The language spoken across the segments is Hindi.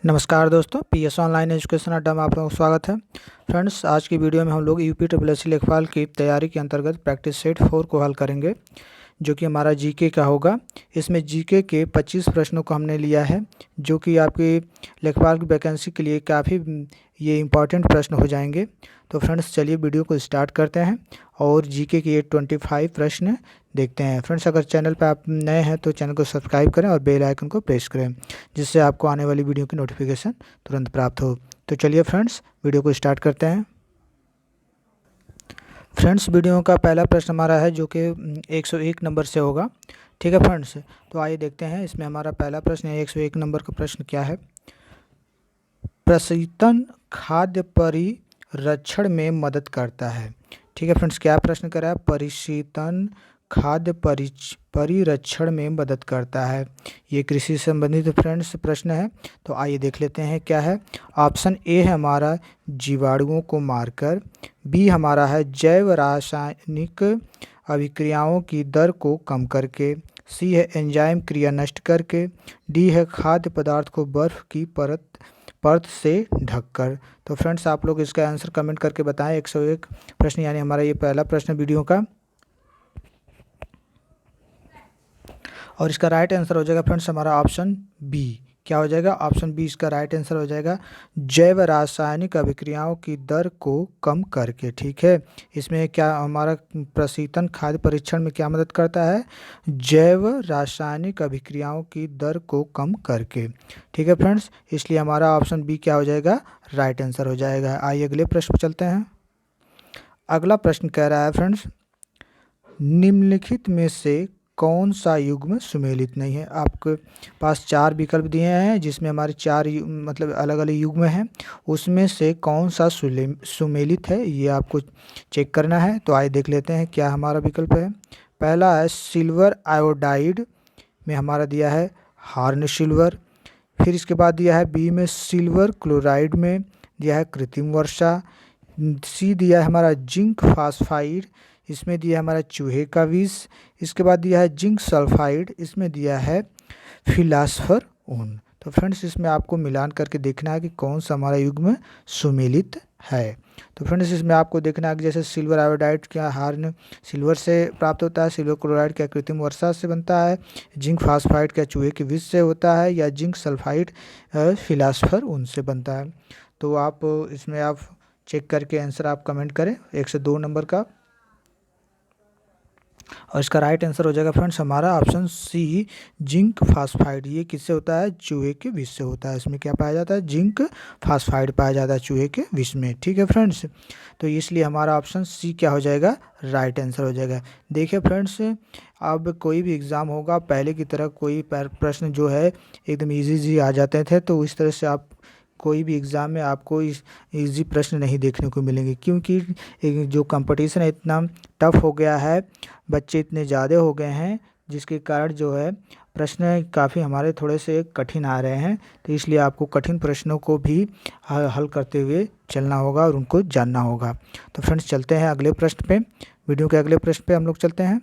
नमस्कार दोस्तों, पीएस ऑनलाइन एजुकेशन अड्डा में आप लोगों का स्वागत है। फ्रेंड्स, आज की वीडियो में हम लोग यूपी SSC लेखपाल की तैयारी के अंतर्गत प्रैक्टिस सेट 4 को हल करेंगे, जो कि हमारा जीके का होगा। इसमें जीके के 25 प्रश्नों को हमने लिया है, जो कि आपकी लेखपाल की वैकेंसी के लिए काफ़ी ये इम्पॉर्टेंट प्रश्न हो जाएंगे। तो फ्रेंड्स, चलिए वीडियो को स्टार्ट करते हैं और जीके के ये 25 प्रश्न देखते हैं। फ्रेंड्स, अगर चैनल पर आप नए हैं तो चैनल को सब्सक्राइब करें और बेल आइकन को प्रेस करें, जिससे आपको आने वाली वीडियो की नोटिफिकेशन तुरंत प्राप्त हो। तो चलिए फ्रेंड्स, वीडियो को स्टार्ट करते हैं। फ्रेंड्स, वीडियो का पहला प्रश्न हमारा है, जो कि 101 नंबर से होगा। ठीक है फ्रेंड्स, तो आइए देखते हैं। इसमें हमारा पहला प्रश्न है, 101 नंबर का प्रश्न क्या है। प्रशीतन खाद्य परिरक्षण में मदद करता है। ठीक है फ्रेंड्स, क्या प्रश्न करा है? परिशीतन खाद्य परिरक्षण में मदद करता है। ये कृषि से संबंधित फ्रेंड्स प्रश्न है। तो आइए देख लेते हैं क्या है। ऑप्शन ए है हमारा जीवाणुओं को मारकर, बी हमारा है जैव रासायनिक अभिक्रियाओं की दर को कम करके, सी है एंजाइम क्रिया नष्ट करके, डी है खाद्य पदार्थ को बर्फ की परत से ढककर। तो फ्रेंड्स, आप लोग इसका आंसर कमेंट करके बताएं। 101 प्रश्न यानी हमारा ये पहला प्रश्न वीडियो का, और इसका राइट आंसर हो जाएगा फ्रेंड्स हमारा ऑप्शन बी। क्या हो जाएगा? ऑप्शन बी इसका राइट आंसर हो जाएगा, जैव रासायनिक अभिक्रियाओं की दर को कम करके। ठीक है, इसमें क्या हमारा प्रशीतन खाद्य परीक्षण में क्या मदद करता है? जैव रासायनिक अभिक्रियाओं की दर को कम करके। ठीक है फ्रेंड्स, इसलिए हमारा ऑप्शन बी क्या हो जाएगा? राइट आंसर हो जाएगा। आइए अगले प्रश्न पर चलते हैं। अगला प्रश्न कह रहा है फ्रेंड्स, निम्नलिखित में से कौन सा युग्म सुमेलित नहीं है? आपके पास 4 विकल्प दिए हैं, जिसमें हमारे 4 मतलब अलग अलग युग्म हैं। उसमें से कौन सा सुमेलित है, ये आपको चेक करना है। तो आइए देख लेते हैं क्या हमारा विकल्प है। पहला है सिल्वर आयोडाइड में हमारा दिया है हार्न सिल्वर। फिर इसके बाद दिया है बी में सिल्वर क्लोराइड में दिया है कृत्रिम वर्षा। सी दिया है हमारा जिंक फास्फाइड, इसमें दिया है हमारा चूहे का विष। इसके बाद दिया है जिंक सल्फाइड, इसमें दिया है फिलास्फर ऊन। तो फ्रेंड्स, इसमें आपको मिलान करके देखना है कि कौन सा हमारा युग्म सुमेलित है। तो फ्रेंड्स, इसमें आपको देखना है कि जैसे सिल्वर आयोडाइड क्या हार्न सिल्वर से प्राप्त होता है, सिल्वर क्लोराइड क्या कृत्रिम वर्षा से बनता है, जिंक फास्फाइड क्या चूहे के विष से होता है, या जिंक सल्फाइड फिलास्फर ऊन से बनता है। तो आप इसमें आप चेक करके आंसर आप कमेंट करें 102 नंबर का, और इसका राइट आंसर हो जाएगा फ्रेंड्स हमारा ऑप्शन सी जिंक फास्फाइड। ये किससे होता है? चूहे के विष से होता है। इसमें क्या पाया जाता है? जिंक फास्फाइड पाया जाता है चूहे के विष में। ठीक है फ्रेंड्स, तो इसलिए हमारा ऑप्शन सी क्या हो जाएगा? राइट आंसर हो जाएगा। देखिए फ्रेंड्स, अब कोई भी एग्ज़ाम होगा, पहले की तरह कोई प्रश्न जो है एकदम ईजी आ जाते थे, तो इस तरह से आप कोई भी एग्ज़ाम में आपको इजी प्रश्न नहीं देखने को मिलेंगे, क्योंकि जो कंपटीशन है इतना टफ हो गया है, बच्चे इतने ज़्यादा हो गए हैं, जिसके कारण जो है प्रश्न काफ़ी हमारे थोड़े से कठिन आ रहे हैं। तो इसलिए आपको कठिन प्रश्नों को भी हल करते हुए चलना होगा और उनको जानना होगा। तो फ्रेंड्स, चलते हैं अगले प्रश्न पे। वीडियो के अगले प्रश्न पे हम लोग चलते हैं।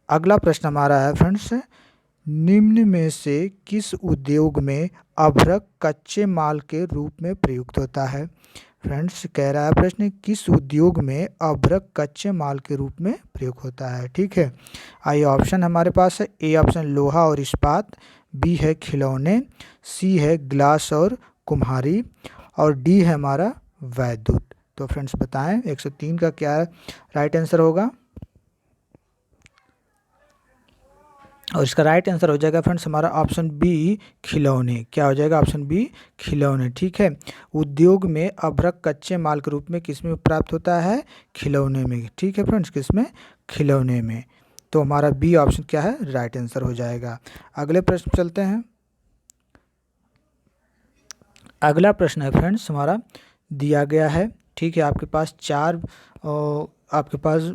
अगला प्रश्न हमारा है फ्रेंड्स, निम्न में से किस उद्योग में अभ्रक कच्चे माल के रूप में प्रयुक्त होता है? फ्रेंड्स, कह रहा है प्रश्न, किस उद्योग में अभ्रक कच्चे माल के रूप में प्रयोग होता है? ठीक है, आइए ऑप्शन हमारे पास है। ए ऑप्शन लोहा और इस्पात, बी है खिलौने, सी है ग्लास और कुम्हारी, और डी है हमारा वैद्युत। तो फ्रेंड्स बताएं 103 का क्या राइट आंसर होगा? और इसका राइट आंसर हो जाएगा फ्रेंड्स हमारा ऑप्शन बी खिलौने। क्या हो जाएगा? ऑप्शन बी खिलौने। ठीक है, उद्योग में अभ्रक कच्चे माल के रूप में किस में प्राप्त होता है? खिलौने में। ठीक है फ्रेंड्स, किस में? खिलौने में। तो हमारा बी ऑप्शन क्या है? राइट आंसर हो जाएगा। अगले प्रश्न चलते हैं। अगला प्रश्न है फ्रेंड्स हमारा दिया गया है। ठीक है, आपके पास 4 आपके पास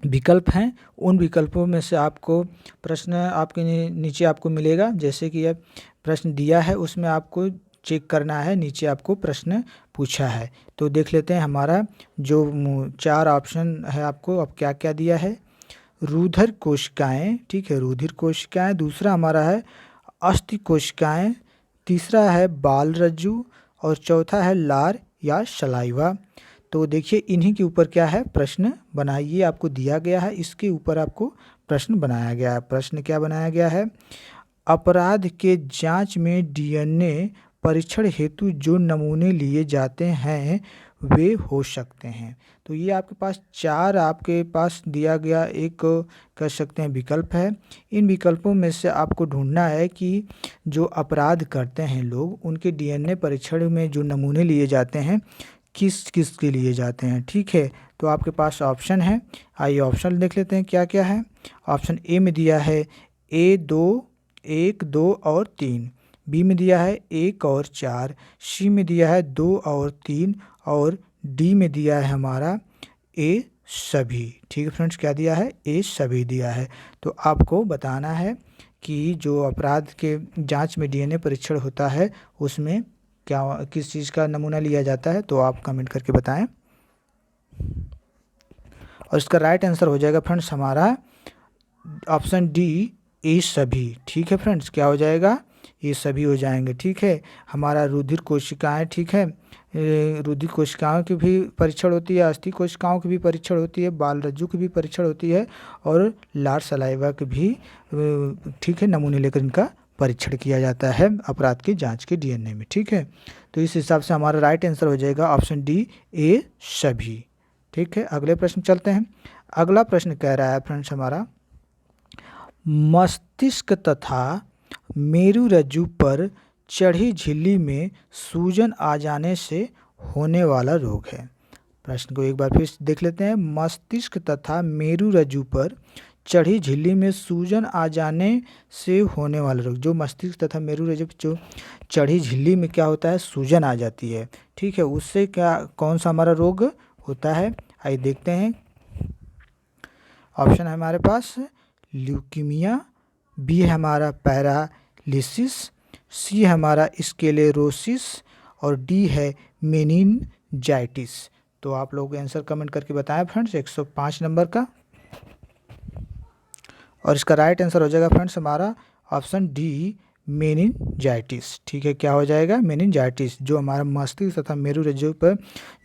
विकल्प हैं। उन विकल्पों में से आपको प्रश्न आपके नीचे आपको मिलेगा, जैसे कि यह प्रश्न दिया है उसमें आपको चेक करना है, नीचे आपको प्रश्न पूछा है। तो देख लेते हैं हमारा जो 4 ऑप्शन है आपको अब क्या क्या दिया है। रुधिर कोशिकाएं, ठीक है, रुधिर कोशिकाएं। दूसरा हमारा है अस्थि कोशिकाएं, तीसरा है बाल रज्जु और चौथा है लार या सलाइवा। तो देखिए इन्हीं के ऊपर क्या है प्रश्न बनाइए, आपको दिया गया है, इसके ऊपर आपको प्रश्न बनाया गया है। प्रश्न क्या बनाया गया है, अपराध के जांच में डीएनए परीक्षण हेतु जो नमूने लिए जाते हैं वे हो सकते हैं। तो ये आपके पास चार आपके पास दिया गया एक कह सकते हैं विकल्प है। इन विकल्पों में से आपको ढूंढना है कि जो अपराध करते हैं लोग उनके डीएनए परीक्षण में जो नमूने लिए जाते हैं किस किस के लिए जाते हैं। ठीक है, तो आपके पास ऑप्शन है, आइए ऑप्शन देख लेते हैं क्या क्या है। ऑप्शन ए में दिया है ए 2, 1, 2 और 3, बी में दिया है 1 और 4, सी में दिया है 2 और 3 और डी में दिया है हमारा ए सभी। ठीक है फ्रेंड्स, क्या दिया है, ए सभी दिया है। तो आपको बताना है कि जो अपराध के जांच में डीएनए परीक्षण होता है उसमें क्या किस चीज़ का नमूना लिया जाता है, तो आप कमेंट करके बताएं। और इसका राइट आंसर हो जाएगा फ्रेंड्स हमारा ऑप्शन डी ए सभी। ठीक है फ्रेंड्स, क्या हो जाएगा, ये सभी हो जाएंगे। ठीक है, हमारा रुधिर कोशिकाएं, ठीक है, रुधिर कोशिकाओं की भी परीक्षण होती है, अस्थि कोशिकाओं की भी परीक्षण होती है, बाल रज्जु की भी परीक्षण होती है और लार सलाइवा की भी ठीक है नमूने लेकर इनका परीक्षण किया जाता है अपराध की जांच के डीएनए में। ठीक है, तो इस हिसाब से हमारा राइट आंसर हो जाएगा ऑप्शन डी ए सभी। ठीक है, अगले प्रश्न चलते हैं। अगला प्रश्न कह रहा है फ्रेंड्स हमारा मस्तिष्क तथा मेरुरज्जु पर चढ़ी झिल्ली में सूजन आ जाने से होने वाला रोग है। प्रश्न को एक बार फिर देख लेते हैं। मस्तिष्क तथा मेरुरज्जु पर चढ़ी झिल्ली में सूजन आ जाने से होने वाला रोग, जो मस्तिष्क तथा मेरुरज्जु जो चढ़ी झिल्ली में क्या होता है सूजन आ जाती है, ठीक है, उससे क्या कौन सा हमारा रोग होता है, आइए देखते हैं। ऑप्शन है हमारे पास ल्यूकीमिया, बी है हमारा पैरालिसिस, सी हमारा स्क्लेरोसिस और डी है मेनिनजाइटिस। तो आप लोग आंसर कमेंट करके बताएं फ्रेंड्स 105 नंबर का। और इसका राइट आंसर हो जाएगा फ्रेंड्स हमारा ऑप्शन डी मेनिनजाइटिस। ठीक है, क्या हो जाएगा, मेनिनजाइटिस, जो हमारा मस्तिष्क तथा मेरुरज्जु पर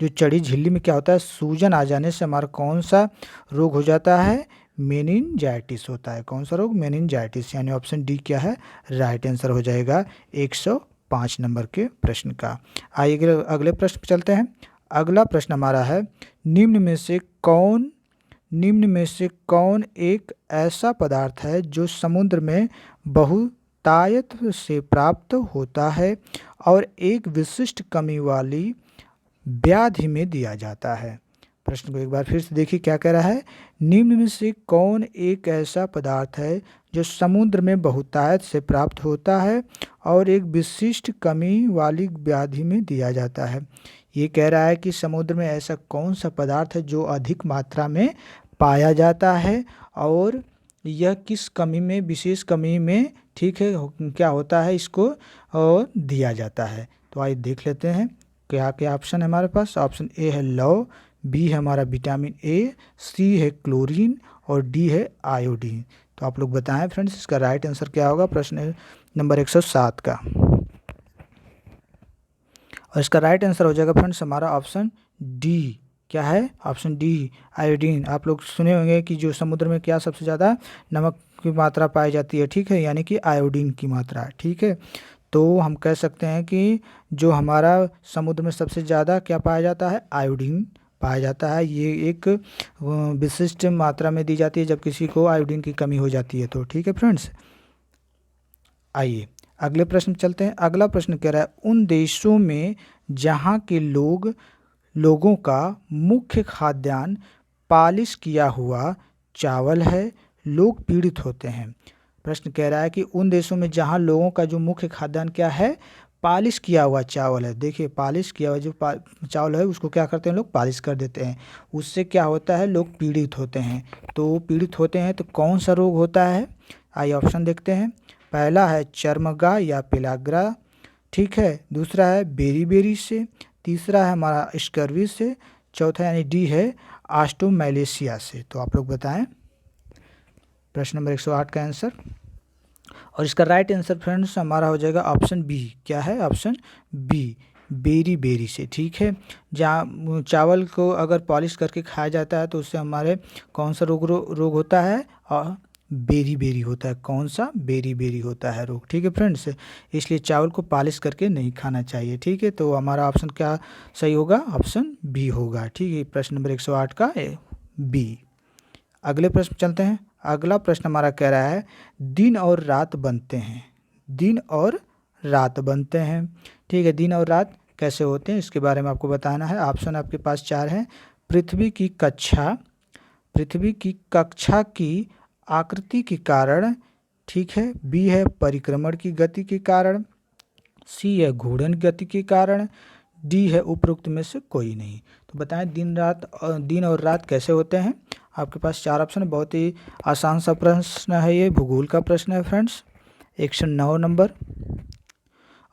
जो चढ़ी झिल्ली में क्या होता है सूजन आ जाने से हमारा कौन सा रोग हो जाता है, मेनिनजाइटिस होता है। कौन सा रोग, मेनिनजाइटिस, यानी ऑप्शन डी क्या है राइट आंसर हो जाएगा 105 नंबर के प्रश्न का। आइए अगले प्रश्न पर चलते हैं। अगला प्रश्न हमारा है निम्न में से कौन एक ऐसा पदार्थ है जो समुद्र में बहुतायत से प्राप्त होता है और एक विशिष्ट कमी वाली व्याधि में दिया जाता है। प्रश्न को एक बार फिर से देखिए क्या कह रहा है, निम्न में से कौन एक ऐसा पदार्थ है जो समुद्र में बहुतायत से प्राप्त होता है और एक विशिष्ट कमी वाली व्याधि में दिया जाता है। ये कह रहा है कि समुद्र में ऐसा कौन सा पदार्थ है जो अधिक मात्रा में पाया जाता है और यह किस कमी में, विशेष कमी में, ठीक है, क्या होता है इसको और दिया जाता है। तो आइए देख लेते हैं क्या क्या ऑप्शन है हमारे पास। ऑप्शन ए है लौह, बी है हमारा विटामिन ए, सी है क्लोरीन और डी है आयोडीन। तो आप लोग बताएं फ्रेंड्स इसका राइट आंसर क्या होगा प्रश्न नंबर 107 का। और इसका राइट आंसर हो जाएगा फ्रेंड्स हमारा ऑप्शन डी, क्या है ऑप्शन डी आयोडीन। आप लोग सुने होंगे कि जो समुद्र में क्या सबसे ज़्यादा नमक की मात्रा पाई जाती है, ठीक है, यानी कि आयोडीन की मात्रा। ठीक है, तो हम कह सकते हैं कि जो हमारा समुद्र में सबसे ज़्यादा क्या पाया जाता है, आयोडीन पाया जाता है। ये एक विशिष्ट मात्रा में दी जाती है जब किसी को आयोडीन की कमी हो जाती है तो। ठीक है फ्रेंड्स, आइए अगले प्रश्न चलते हैं। अगला प्रश्न कह रहा है उन देशों में जहाँ के लोगों का मुख्य खाद्यान्न पालिश किया हुआ चावल है, लोग पीड़ित होते हैं। प्रश्न कह रहा है कि उन देशों में जहाँ लोगों का जो मुख्य खाद्यान्न क्या है, पालिश किया हुआ चावल है। देखिए पालिश किया हुआ जो चावल है उसको क्या करते हैं लोग, पालिश कर देते हैं, उससे क्या होता है लोग पीड़ित होते हैं। तो पीड़ित होते हैं तो कौन सा रोग होता है, आइए ऑप्शन देखते हैं। पहला है चर्मगा या पेलाग्रा, ठीक है, दूसरा है बेरीबेरी से, तीसरा है हमारा स्कर्वी से, चौथा यानी डी है ऑस्टोमैलेशिया से। तो आप लोग बताएं प्रश्न नंबर 108 का आंसर। और इसका राइट आंसर फ्रेंड्स हमारा हो जाएगा ऑप्शन बी। क्या है? ऑप्शन बी, बेरी बेरी से। ठीक है, जहाँ चावल को अगर पॉलिश करके खाया जाता है तो उससे हमारे कौन सा रोग होता है? और बेरी बेरी होता है। कौन सा? बेरी बेरी होता है रोग। ठीक है फ्रेंड्स, इसलिए चावल को पॉलिश करके नहीं खाना चाहिए। ठीक है, तो हमारा ऑप्शन क्या सही होगा? ऑप्शन बी होगा। ठीक है, प्रश्न नंबर 108 का बी। अगले प्रश्न चलते हैं। अगला प्रश्न हमारा कह रहा है दिन और रात बनते हैं। दिन और रात बनते हैं। ठीक है, दिन और रात कैसे होते हैं इसके बारे में आपको बताना है। ऑप्शन आपके पास 4 हैं। पृथ्वी की कक्षा की आकृति के कारण। ठीक है, बी है परिक्रमण की गति के कारण, सी है घूर्णन गति के कारण, डी है उपरोक्त में से कोई नहीं। तो बताएं दिन और रात कैसे होते हैं। आपके पास 4 ऑप्शन है। बहुत ही आसान सा प्रश्न है, ये भूगोल का प्रश्न है फ्रेंड्स, 109 नंबर।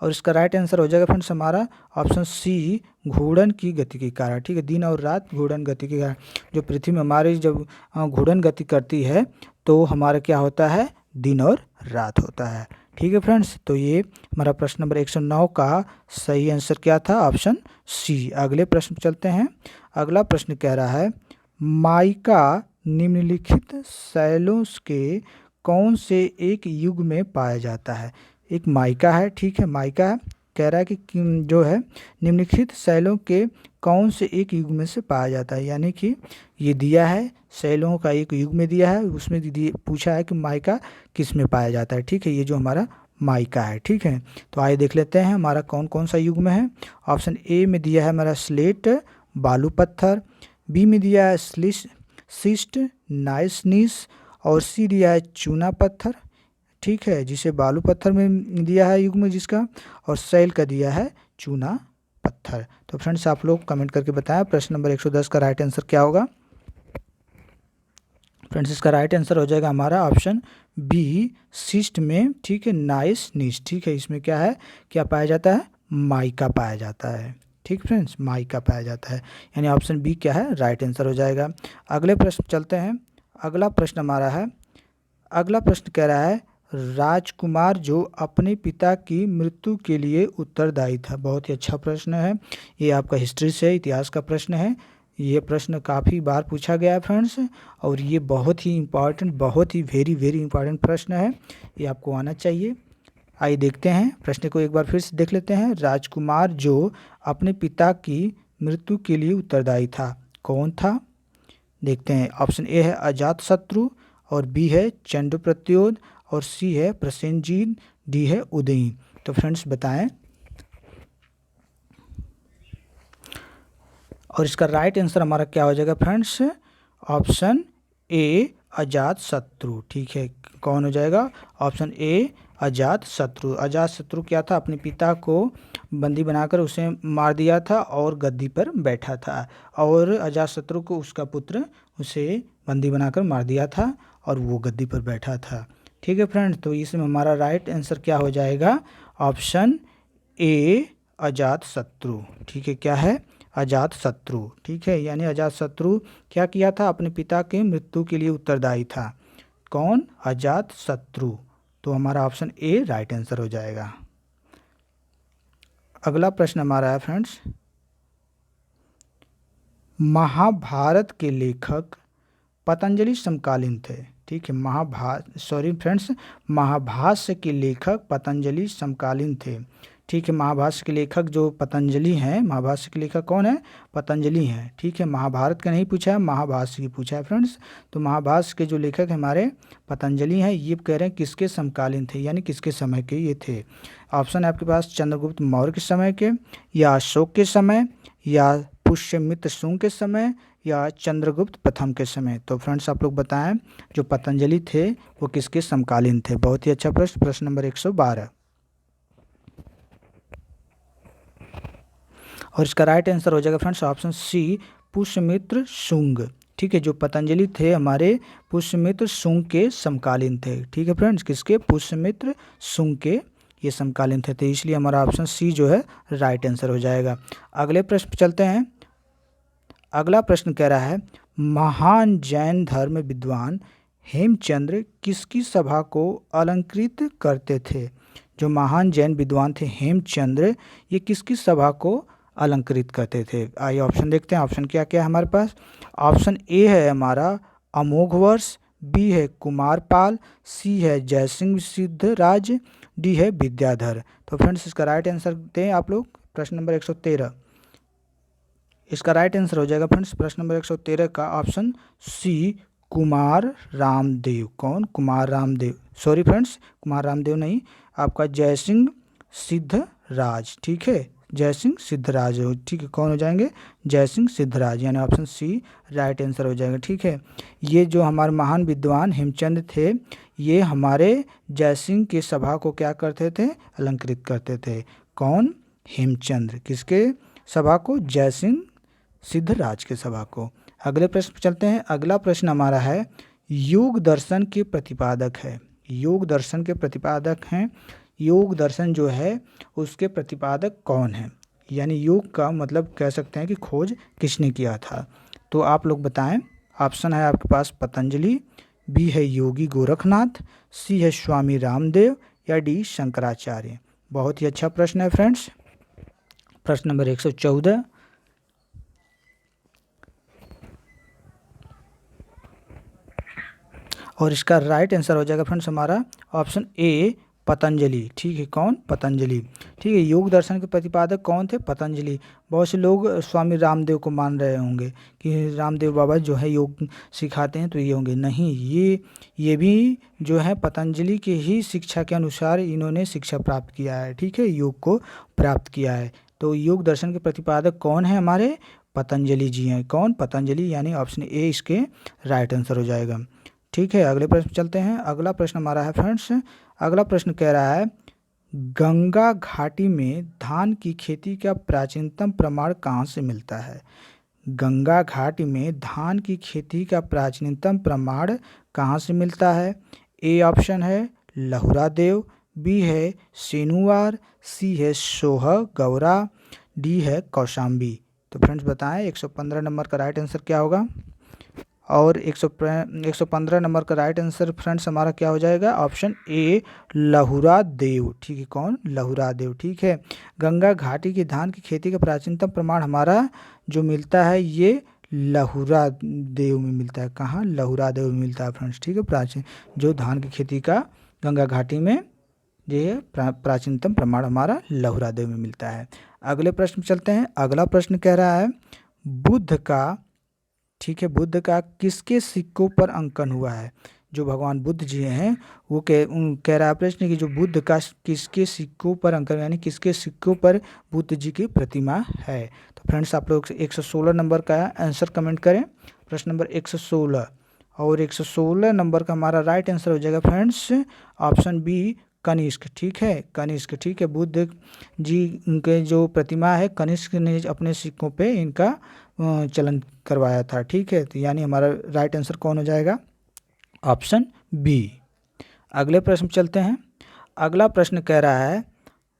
और इसका राइट आंसर हो जाएगा फ्रेंड्स हमारा ऑप्शन सी, घूर्णन की गति के कारण। ठीक है, दिन और रात घूर्णन गति के कारण। जो पृथ्वी में हमारी जब घूर्णन गति करती है तो हमारा क्या होता है? दिन और रात होता है। ठीक है फ्रेंड्स, तो ये हमारा प्रश्न नंबर 109 का सही आंसर क्या था? Option C. अगले प्रश्न पर चलते हैं। अगला प्रश्न कह रहा है माइका निम्नलिखित शैलों के कौन से एक युग में पाया जाता है? एक माइका है। ठीक है, माइका है, कह रहा है कि जो है निम्नलिखित शैलों के कौन से एक युग में से पाया जाता है। यानी कि ये दिया है शैलों का एक युग में दिया है, उसमें पूछा है कि माइका किस में पाया जाता है। ठीक है, ये जो हमारा माइका है। ठीक है, तो आइए देख लेते हैं हमारा कौन कौन सा युग में है। ऑप्शन ए में दिया है हमारा स्लेट बालू पत्थर, बी में दिया है सिस्ट नाइसनीस, और सी दिया है चूना पत्थर। ठीक है, जिसे बालू पत्थर में दिया है युग में जिसका, और सैल का दिया है चूना पत्थर। तो फ्रेंड्स आप लोग कमेंट करके बताएं प्रश्न नंबर 110 का राइट आंसर क्या होगा। फ्रेंड्स इसका राइट आंसर हो जाएगा हमारा ऑप्शन बी, सिस्ट में। ठीक है, नाइस नीस। ठीक है, इसमें क्या है? क्या पाया जाता है? माइका पाया जाता है। ठीक फ्रेंड्स, माइका पाया जाता है, यानी ऑप्शन बी क्या है? राइट आंसर हो जाएगा। अगले प्रश्न चलते हैं। अगला प्रश्न हमारा है, अगला प्रश्न कह रहा है राजकुमार जो अपने पिता की मृत्यु के लिए उत्तरदायी था। बहुत ही अच्छा प्रश्न है, ये आपका हिस्ट्री से इतिहास का प्रश्न है। ये प्रश्न काफ़ी बार पूछा गया है फ्रेंड्स, और ये बहुत ही इम्पॉर्टेंट, बहुत ही वेरी वेरी इंपॉर्टेंट प्रश्न है, ये आपको आना चाहिए। आइए देखते हैं प्रश्न को एक बार फिर से देख लेते हैं। राजकुमार जो अपने पिता की मृत्यु के लिए उत्तरदायी था, कौन था? देखते हैं। ऑप्शन ए है अजातशत्रु, और बी है चंद्रप्रद्योत, और सी है प्रसेनजीत, डी है उदयन। तो फ्रेंड्स बताएं। और इसका राइट आंसर हमारा क्या हो जाएगा फ्रेंड्स? Option A Ajatashatru. ठीक है, कौन हो जाएगा? Option A Ajatashatru. अजातशत्रु क्या था? अपने पिता को बंदी बनाकर उसे मार दिया था और गद्दी पर बैठा था, और अजातशत्रु को उसका पुत्र उसे बंदी बनाकर मार दिया था और वो गद्दी पर बैठा था। ठीक है फ्रेंड्स, तो इसमें हमारा राइट आंसर क्या हो जाएगा? Option A Ajatashatru. ठीक है, क्या है? अजातशत्रु। ठीक है, यानी अजातशत्रु क्या किया था? अपने पिता के मृत्यु के लिए उत्तरदायी था। कौन? अजातशत्रु। तो हमारा ऑप्शन ए राइट आंसर हो जाएगा। अगला प्रश्न हमारा है फ्रेंड्स, महाभारत के लेखक पतंजलि समकालीन थे। ठीक है, महाभाष्य के लेखक पतंजलि समकालीन थे। ठीक है, महाभाष्य के लेखक जो पतंजलि हैं, महाभाष्य के लेखक कौन है? पतंजलि हैं। ठीक है, महाभारत का नहीं पूछा है, महाभाष्य की पूछा है फ्रेंड्स। तो महाभाष्य के जो लेखक हमारे पतंजलि हैं, ये कह रहे हैं किसके समकालीन थे, यानी किसके समय के ये थे। ऑप्शन है आपके पास चंद्रगुप्त मौर्य के समय के, या अशोक के समय, या पुष्यमित्र शुंग के समय, या चंद्रगुप्त प्रथम के समय। तो फ्रेंड्स आप लोग बताएं जो पतंजलि थे वो किसके समकालीन थे। बहुत ही अच्छा प्रश्न, प्रश्न नंबर 112। और इसका राइट आंसर हो जाएगा friends option C, Pushyamitra Shunga. ठीक है, जो पतंजलि थे हमारे पुष्यमित्र शुंग के समकालीन थे। ठीक है फ्रेंड्स, किसके? पुष्यमित्र शुंग के ये समकालीन थे, तो इसलिए हमारा ऑप्शन सी जो है राइट आंसर हो जाएगा। अगले प्रश्न पर चलते हैं। अगला प्रश्न कह रहा है महान जैन धर्म विद्वान हेमचंद्र किसकी सभा को अलंकृत करते थे? जो महान जैन विद्वान थे हेमचंद्र, ये किसकी सभा को अलंकृत करते थे? आइए ऑप्शन देखते हैं। ऑप्शन क्या क्या है हमारे पास? ऑप्शन ए है हमारा अमोघवर्ष, बी है कुमारपाल, सी है जयसिंह सिद्धराज, डी है विद्याधर। तो फ्रेंड्स इसका राइट आंसर दें आप लोग। प्रश्न नंबर 113 इसका राइट आंसर हो जाएगा फ्रेंड्स। प्रश्न नंबर 113 का ऑप्शन सी कुमार रामदेव। कौन? कुमार रामदेव। सॉरी फ्रेंड्स, कुमार रामदेव नहीं, आपका जयसिंह सिद्धराज। ठीक है, जयसिंह सिद्धराज हो। ठीक है, कौन हो जाएंगे? जयसिंह सिद्धराज, यानी ऑप्शन सी राइट आंसर हो जाएगा। ठीक है, ये जो हमारे महान विद्वान हेमचंद थे, ये हमारे जयसिंह की सभा को क्या करते थे? अलंकृत करते थे। कौन? हेमचंद्र। किसके सभा को? जयसिंह सिद्धराज के सभा को। अगले प्रश्न पर चलते हैं। अगला प्रश्न हमारा है योग दर्शन के प्रतिपादक है। योग दर्शन के प्रतिपादक हैं। योग दर्शन जो है उसके प्रतिपादक कौन है? यानी योग का मतलब कह सकते हैं कि खोज किसने किया था? तो आप लोग बताएं। ऑप्शन है आपके पास पतंजलि, बी है योगी गोरखनाथ, सी है स्वामी रामदेव, या डी शंकराचार्य। बहुत ही अच्छा प्रश्न है फ्रेंड्स। प्रश्न नंबर 114 और इसका राइट आंसर हो जाएगा फ्रेंड्स हमारा ऑप्शन ए पतंजलि। ठीक है, कौन? पतंजलि। ठीक है, योग दर्शन के प्रतिपादक कौन थे? पतंजलि। बहुत से लोग स्वामी रामदेव को मान रहे होंगे कि रामदेव बाबा जो है योग सिखाते हैं तो ये होंगे। नहीं, ये भी जो है पतंजलि के ही शिक्षा के अनुसार इन्होंने शिक्षा प्राप्त किया है। ठीक है, योग को प्राप्त किया है। तो योग दर्शन के प्रतिपादक कौन है? हमारे पतंजलि जी हैं। कौन? पतंजलि, यानी ऑप्शन ए इसके राइट आंसर हो जाएगा। ठीक है, अगले प्रश्न चलते हैं। अगला प्रश्न हमारा है फ्रेंड्स, अगला प्रश्न कह रहा है गंगा घाटी में धान की खेती का प्राचीनतम प्रमाण कहाँ से मिलता है? गंगा घाटी में धान की खेती का प्राचीनतम प्रमाण कहाँ से मिलता है? ए ऑप्शन है लहुरा देव, बी है सेनुवार, सी है सोह गौरा, डी है कौशाम्बी। तो फ्रेंड्स बताएं 115 नंबर का राइट आंसर क्या होगा? और 115 नंबर का राइट आंसर फ्रेंड्स हमारा क्या हो जाएगा? ऑप्शन ए लहुरा देव। ठीक है, कौन? लहुरा देव। ठीक है, गंगा घाटी की धान की खेती का प्राचीनतम प्रमाण हमारा जो मिलता है ये लहुरा देव में मिलता है। कहाँ? लहुरा देव में मिलता है फ्रेंड्स। ठीक है, प्राचीन जो धान की खेती का गंगा घाटी में ये प्राचीनतम प्रमाण हमारा लहुरा देव में मिलता है। अगले प्रश्न चलते हैं। अगला प्रश्न कह रहा है बुद्ध का, ठीक है, बुद्ध का किसके सिक्कों पर अंकन हुआ है? जो भगवान बुद्ध जी हैं वो कह रहा है प्रश्न कि जो बुद्ध का किसके सिक्कों पर अंकन, यानी किसके सिक्कों पर बुद्ध जी की प्रतिमा है? तो फ्रेंड्स आप लोग 116 नंबर का आंसर कमेंट करें। प्रश्न नंबर 116 और 116 नंबर का हमारा राइट आंसर हो जाएगा फ्रेंड्स ऑप्शन बी कनिष्क। ठीक है, कनिष्क। ठीक है, बुद्ध जी के जो प्रतिमा है कनिष्क ने अपने सिक्कों पे इनका चलन करवाया था। ठीक है, तो यानी हमारा राइट आंसर कौन हो जाएगा? Option B. अगले प्रश्न चलते हैं। अगला प्रश्न कह रहा है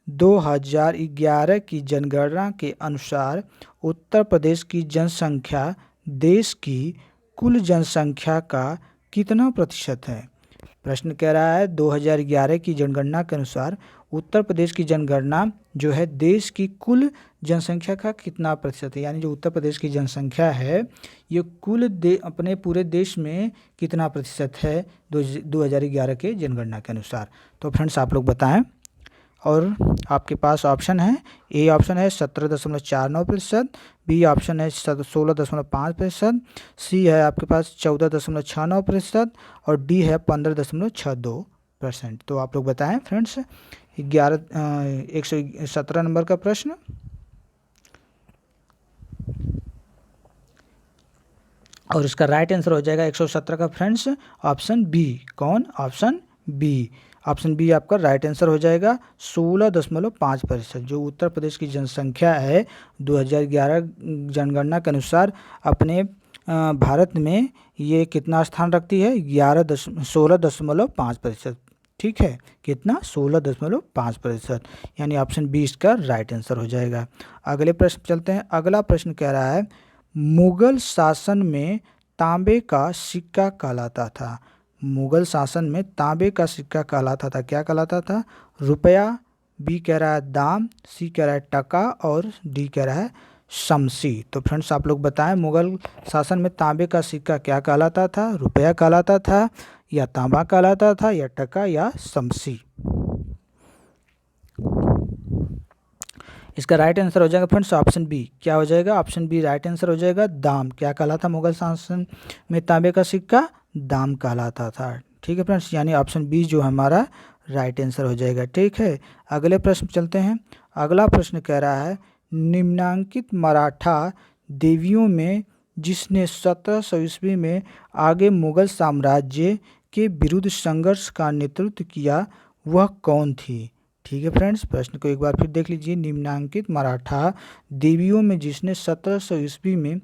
2011 की जनगणना के अनुसार उत्तर प्रदेश की जनसंख्या देश की कुल जनसंख्या का कितना प्रतिशत है? प्रश्न कह रहा है 2011 की जनगणना के अनुसार उत्तर प्रदेश की जनगणना जो है देश की कुल जनसंख्या का कितना प्रतिशत है? यानी जो उत्तर प्रदेश की जनसंख्या है ये कुल अपने पूरे देश में कितना प्रतिशत है 2011 के जनगणना के अनुसार? तो फ्रेंड्स आप लोग बताएं। और आपके पास ऑप्शन है, ए ऑप्शन है 17.49%, बी ऑप्शन है 16.5%, सी है आपके पास 14.69% और डी है 15.62%। तो आप लोग बताएं फ्रेंड्स 117 नंबर का प्रश्न। और इसका राइट आंसर हो जाएगा 117 का फ्रेंड्स ऑप्शन बी। कौन? Option B. ऑप्शन बी आपका राइट आंसर हो जाएगा 16.5%। जो उत्तर प्रदेश की जनसंख्या है 2011 जनगणना के अनुसार अपने भारत में ये कितना स्थान रखती है? 16.5%। ठीक है, कितना? 16.5%, यानी ऑप्शन बी इसका राइट आंसर हो जाएगा। अगले प्रश्न चलते हैं। अगला प्रश्न कह रहा है मुगल शासन में तांबे का सिक्का कहलाता था। मुगल शासन में तांबे का सिक्का कहलाता था? क्या कहलाता था? रुपया, बी कह रहा है दाम, सी कह रहा है टका और डी कह रहा है शमसी। तो फ्रेंड्स आप लोग बताएं, मुगल शासन में तांबे का सिक्का क्या कहलाता था? रुपया कहलाता था, या तांबा कहलाता था, या टका, या शमसी? इसका राइट आंसर हो जाएगा फ्रेंड्स ऑप्शन बी। क्या हो जाएगा? ऑप्शन बी राइट आंसर हो जाएगा। दाम क्या कहलाता मुगल शासन में तांबे का सिक्का? दाम कहलाता था। ठीक है फ्रेंड्स, यानी ऑप्शन बी जो हमारा राइट आंसर हो जाएगा। ठीक है, अगले प्रश्न चलते हैं। अगला प्रश्न कह रहा है, निम्नांकित मराठा देवियों में जिसने 1700 ईस्वी में आगे मुगल साम्राज्य के विरुद्ध संघर्ष का नेतृत्व किया, वह कौन थी? ठीक है फ्रेंड्स, प्रश्न को एक बार फिर देख लीजिए। निम्नांकित मराठा देवियों में जिसने 1700 ईस्वी में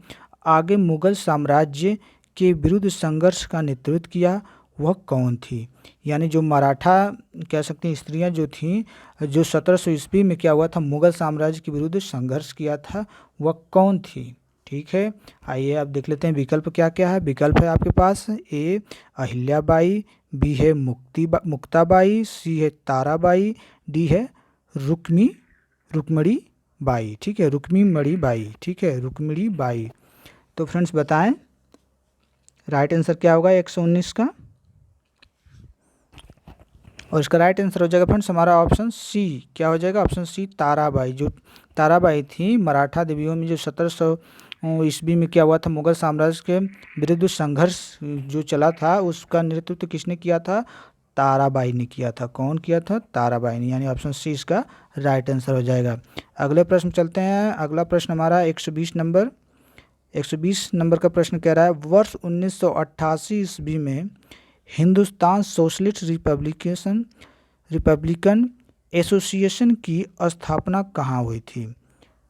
आगे मुगल साम्राज्य के विरुद्ध संघर्ष का नेतृत्व किया, वह कौन थी? यानी जो मराठा कह सकते हैं स्त्रियां जो थीं, जो 1700 ईस्वी में क्या हुआ था, मुगल साम्राज्य के विरुद्ध संघर्ष किया था, वह कौन थी? ठीक है, आइए आप देख लेते हैं विकल्प क्या क्या है। विकल्प है आपके पास, ए अहिल्याबाई, बी है मुक्ताबाई, सी है ताराबाई, डी है रुक्मिणी बाई। ठीक है, रुक्मिणी बाई। ठीक है, रुक्मिणी बाई। तो फ्रेंड्स बताएं राइट आंसर क्या होगा 119 का? और इसका राइट आंसर हो जाएगा फ्रेंड्स हमारा ऑप्शन सी। क्या हो जाएगा? Option C Tarabai. जो ताराबाई थी मराठा देवियों में, जो 1700 ईस्वी में क्या हुआ था, मुगल साम्राज्य के विरुद्ध संघर्ष जो चला था, उसका नेतृत्व किसने किया था? ताराबाई ने किया था। कौन किया था? ताराबाई ने। यानी ऑप्शन सी इसका राइट आंसर हो जाएगा। अगले प्रश्न चलते हैं। अगला प्रश्न हमारा 120 नंबर का प्रश्न कह रहा है, वर्ष 1988 ईस्वी में हिंदुस्तान सोशलिस्ट रिपब्लिकन एसोसिएशन की स्थापना कहाँ हुई थी?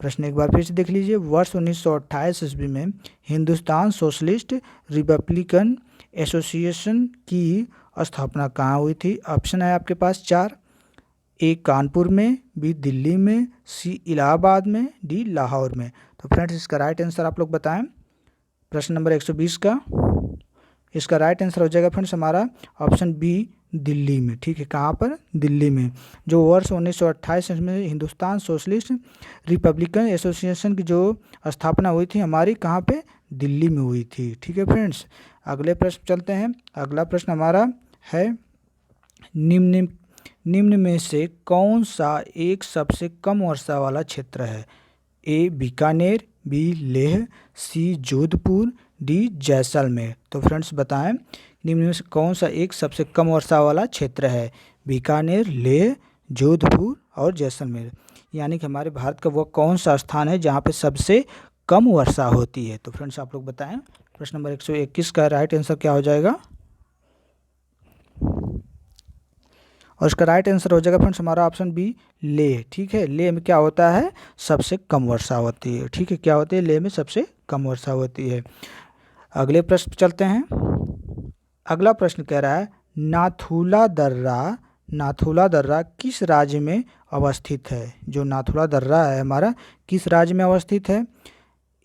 प्रश्न एक बार फिर से देख लीजिए। वर्ष 1928 ईस्वी में हिंदुस्तान सोशलिस्ट रिपब्लिकन एसोसिएशन की स्थापना कहाँ हुई थी? ऑप्शन है आपके पास 4, ए कानपुर में, बी दिल्ली में, सी इलाहाबाद में, डी लाहौर में। तो फ्रेंड्स इसका राइट आंसर आप लोग बताएं। प्रश्न नंबर 120 का इसका राइट आंसर हो जाएगा फ्रेंड्स हमारा ऑप्शन बी दिल्ली में। ठीक है, कहाँ पर? दिल्ली में। जो वर्ष 1928 में हिंदुस्तान सोशलिस्ट रिपब्लिकन एसोसिएशन की जो स्थापना हुई थी हमारी, कहाँ पे? दिल्ली में हुई थी। ठीक है फ्रेंड्स, अगले प्रश्न चलते हैं। अगला प्रश्न हमारा है, निम्न में से कौन सा एक सबसे कम वर्षा वाला क्षेत्र है? ए बीकानेर, बी लेह, सी जोधपुर, डी जैसलमेर। तो फ्रेंड्स बताएं निम्न में से कौन सा एक सबसे कम वर्षा वाला क्षेत्र है? बीकानेर, लेह, जोधपुर और जैसलमेर। यानी कि हमारे भारत का वो कौन सा स्थान है जहाँ पे सबसे कम वर्षा होती है? तो फ्रेंड्स आप लोग बताएं। प्रश्न नंबर 121 का राइट आंसर क्या हो जाएगा? और इसका राइट आंसर हो जाएगा फ्रेंड्स हमारा ऑप्शन बी लेह। ठीक है, लेह में क्या होता है? सबसे कम वर्षा होती है। ठीक है, क्या होती है? लेह में सबसे कम वर्षा होती है। अगले प्रश्न चलते हैं। अगला प्रश्न कह रहा है, नाथुला दर्रा किस राज्य में अवस्थित है? जो नाथुला दर्रा है हमारा किस राज्य में अवस्थित है?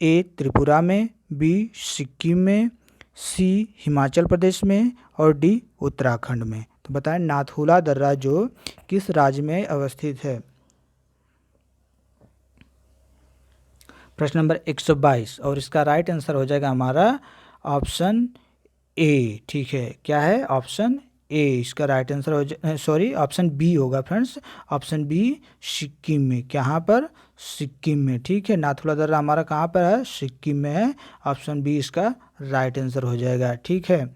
ए त्रिपुरा में, बी सिक्किम में, सी हिमाचल प्रदेश में और डी उत्तराखंड में। तो बताएं नाथुला दर्रा जो किस राज्य में अवस्थित है? प्रश्न नंबर 122 और इसका राइट आंसर हो जाएगा हमारा ऑप्शन ए। ठीक है, क्या है? ऑप्शन ए इसका राइट आंसर ऑप्शन बी होगा फ्रेंड्स। ऑप्शन बी सिक्किम में। कहाँ पर? सिक्किम में। ठीक है, नाथुला दर्रा हमारा कहाँ पर है? सिक्किम में है। ऑप्शन बी इसका राइट आंसर हो जाएगा। ठीक है,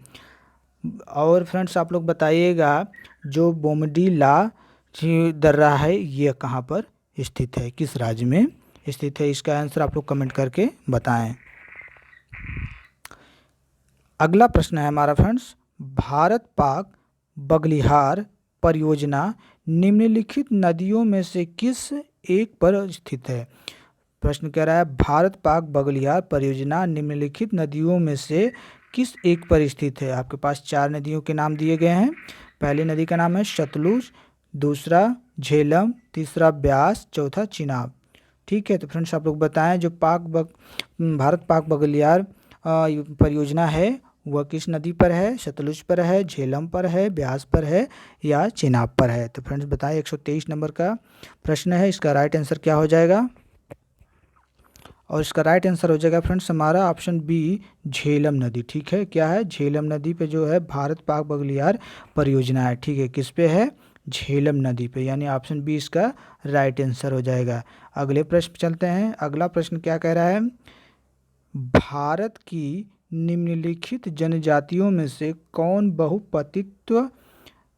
और फ्रेंड्स आप लोग बताइएगा जो बोमडीला दर्रा है ये कहाँ पर स्थित है, किस राज्य में स्थित है? इसका आंसर आप लोग कमेंट करके बताएं। अगला प्रश्न है हमारा फ्रेंड्स, भारत पाक बगलिहार परियोजना निम्नलिखित नदियों में से किस एक पर स्थित है? प्रश्न कह रहा है भारत पाक बगलिहार परियोजना निम्नलिखित नदियों में से किस एक पर स्थित है? आपके पास 4 नदियों के नाम दिए गए हैं। पहली नदी का नाम है सतलुज, दूसरा झेलम, तीसरा ब्यास, चौथा चिनाब। ठीक है, तो फ्रेंड्स आप लोग बताएं जो भारत पाक बगलिहार परियोजना है वह किस नदी पर है? सतलुज पर है, झेलम पर है, ब्यास पर है या चेनाब पर है? तो फ्रेंड्स बताएं, 123 नंबर का प्रश्न है, इसका राइट आंसर क्या हो जाएगा? और इसका राइट आंसर हो जाएगा फ्रेंड्स हमारा ऑप्शन बी, झेलम नदी। ठीक है, क्या है? झेलम नदी पे जो है भारत पाक बगलियार परियोजना है। ठीक है, किस पे है? झेलम नदी पे, यानी ऑप्शन बी इसका राइट आंसर हो जाएगा। अगले प्रश्न चलते हैं। अगला प्रश्न क्या कह रहा है? भारत की निम्नलिखित जनजातियों में से कौन बहुपतित्व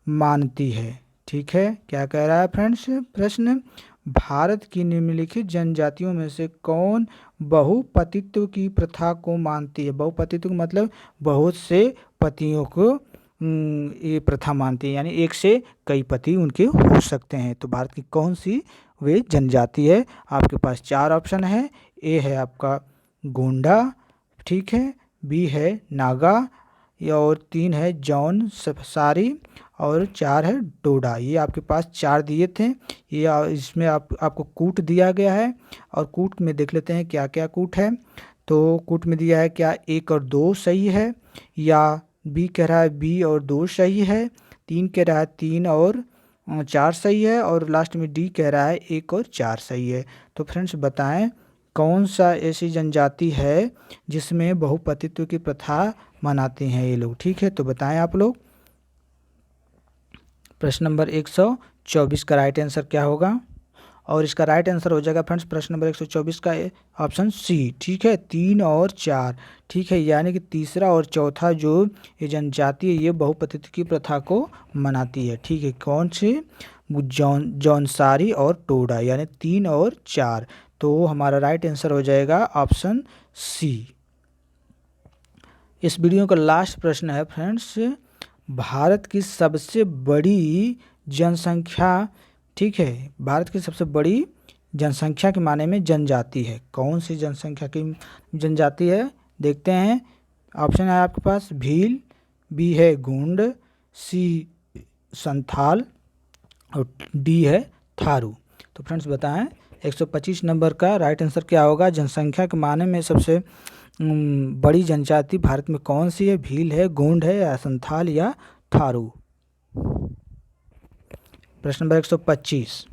मानती है? ठीक है, क्या कह रहा है फ्रेंड्स प्रश्न? भारत की निम्नलिखित जनजातियों में से कौन बहुपतित्व की प्रथा को मानती है? बहुपतित्व का मतलब बहुत से पतियों को ये प्रथा मानती है, यानी एक से कई पति उनके हो सकते हैं। तो भारत की कौन सी वे जनजाति है? आपके पास 4 ऑप्शन है। ए है आपका गोंडा, ठीक है, बी है नागा, और 3 है जौन सफसारी, और 4 है डोडा। ये आपके पास 4 दिए थे। ये इसमें आपको कूट दिया गया है, और कूट में देख लेते हैं क्या क्या कूट है। तो कूट में दिया है क्या 1 और 2 सही है, या बी कह रहा है बी और 2 सही है, 3 कह रहा है 3 और 4 सही है, और लास्ट में डी कह रहा है 1 और 4 सही है। तो फ्रेंड्स बताएं कौन सा ऐसी जनजाति है जिसमें बहुपतित्व की प्रथा मनाते हैं ये लोग? ठीक है, तो बताएं आप लोग। प्रश्न नंबर 124 का राइट आंसर क्या होगा? और इसका राइट आंसर हो जाएगा फ्रेंड्स प्रश्न नंबर 124 का ऑप्शन सी। ठीक है, 3 और 4। ठीक है, यानी कि तीसरा और चौथा जो ये जनजाति है ये बहुपतित्व की प्रथा को मनाती है। ठीक है, कौन सी? जौनसारी और टोडा, यानी 3 और 4। तो हमारा राइट आंसर हो जाएगा ऑप्शन सी। इस वीडियो का लास्ट प्रश्न है फ्रेंड्स, भारत की सबसे बड़ी जनसंख्या, ठीक है, भारत की सबसे बड़ी जनसंख्या के माने में जनजाति है। कौन सी जनसंख्या की जनजाति है? देखते हैं। ऑप्शन है आपके पास भील, बी है गोंड, सी संथाल, और डी है थारू। तो फ्रेंड्स बताएं 125 नंबर का राइट आंसर क्या होगा? जनसंख्या के माने में सबसे बड़ी जनजाति भारत में कौन सी है? भील है, गोंड है, या संथाल, या थारू? प्रश्न नंबर 125,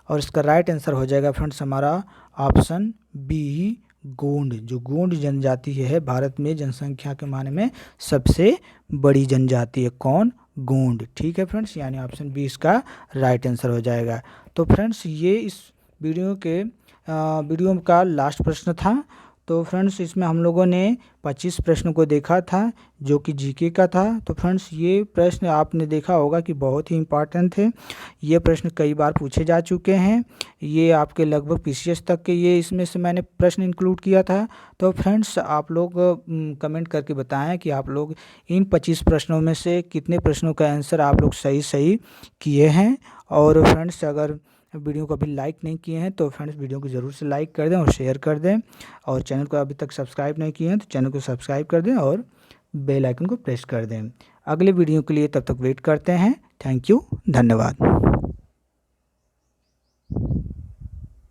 और इसका राइट आंसर हो जाएगा फ्रेंड्स हमारा ऑप्शन बी, गोंड। जो गोंड जनजाति है भारत में जनसंख्या के माने में सबसे बड़ी जनजाति है। कौन? गोंड। ठीक है फ्रेंड्स, यानी ऑप्शन बी इसका राइट आंसर हो जाएगा। तो फ्रेंड्स ये इस वीडियो का लास्ट प्रश्न था। तो फ्रेंड्स इसमें हम लोगों ने 25 प्रश्नों को देखा था जो कि जीके का था। तो फ्रेंड्स ये प्रश्न आपने देखा होगा कि बहुत ही इम्पॉर्टेंट थे। ये प्रश्न कई बार पूछे जा चुके हैं। ये आपके लगभग पीसीएस तक के ये इसमें से मैंने प्रश्न इंक्लूड किया था। तो फ्रेंड्स आप लोग कमेंट करके बताएं कि आप लोग इन 25 प्रश्नों में से कितने प्रश्नों का आंसर आप लोग सही किए हैं। और फ्रेंड्स अगर वीडियो को अभी लाइक नहीं किए हैं तो फ्रेंड्स वीडियो को ज़रूर से लाइक कर दें और शेयर कर दें, और चैनल को अभी तक सब्सक्राइब नहीं किए हैं तो चैनल को सब्सक्राइब कर दें और बेल आइकन को प्रेस कर दें। अगले वीडियो के लिए तब तक वेट करते हैं। थैंक यू, धन्यवाद।